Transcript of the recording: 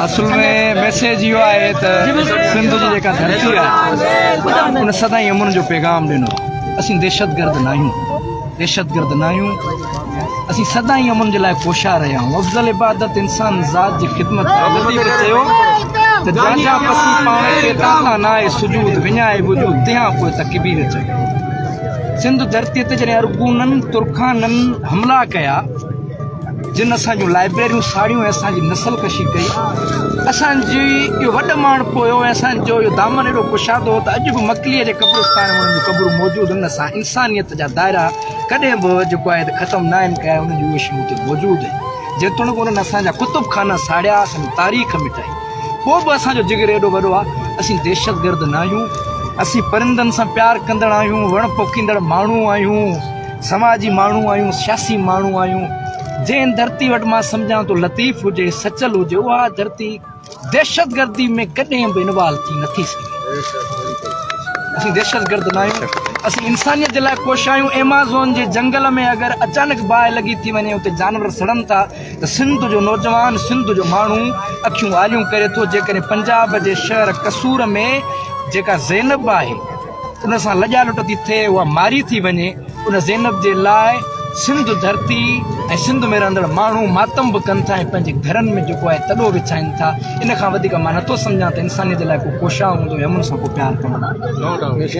असल में मैसेज इहो आहे त सिंध जी जेका धरती आहे उन सदाईं अमन जो पैगाम ॾिनो। असीं दहशतगर्द न आहियूं, असीं सदाईं अमन जे लाइ कोशा रहिया आहियूं। अफ़ज़ल इबादत इंसान ज़ात जी ख़िदमत चयो त जंहिंजा पसी पाण खे ताला न आहे सुजूद विञाए वजूद तंहिं पोइ तकबीर चयो। सिंध धरतीअ ते जॾहिं अरगूननि तुर्खाननि हमला कया, जिन असांजूं लाइब्रेरियूं साड़ियूं ऐं असांजी नसल कशी कई, असांजी इहो वॾ माण पोयो ऐं असांजो इहो दामन एॾो कुशादो हो त अॼु बि मकलीअ जे क़ब्रिस्तान में उन्हनि जूं क़ब्रूं मौजूदु आहिनि। असां इंसानियत जा दायरा कॾहिं बि जेको आहे ख़तमु न आहिनि कया, उन्हनि जूं उहे शयूं हुते मौजूदु आहिनि। जेतोणीकि उन्हनि असांजा कुतुब खाना साड़िया, असांजी तारीख़ मिटाई, पोइ बि असांजो जिगर एॾो वॾो आहे। असीं दहशतगर्द न आहियूं, असीं परिंदनि सां प्यार कंदड़ आहियूं, वण पोखींदड़ माण्हू आहियूं, समाजी माण्हू आहियूं, सियासी माण्हू आहियूं। जंहिं धरती वटि मां सम्झां थो लतीफ़ हुजे, सचल हुजे, उहा धरती दहशतगर्दी में कॾहिं बि इनवाल्व थी नथी सघे। असीं दहशतगर्द न आहियूं, असीं इंसानियत जे लाइ कोश आहियूं। एमाज़ोन जे जंगल में अगरि अचानक बाहि लॻी थी वञे, उते जानवर सड़नि था, त सिंध जो नौजवान, सिंध जो माण्हू अखियूं आलियूं करे थो। जेकॾहिं पंजाब जे शहर कसूर में जेका ज़ैनब आहे उन सां लॼा लुट थी थिए, उहा मारी थी वञे, उन ज़ैनब जे लाइ सिंध धरती ऐं सिंध में रहंदड़ माण्हू मातम बि कनि था ऐं पंहिंजे घरनि में जेको आहे तॾो विछाइनि था। इन खां वधीक मां नथो सम्झां त इंसानियत जे लाइ को कोशा हूंदो या अमन सां को प्यार करणु।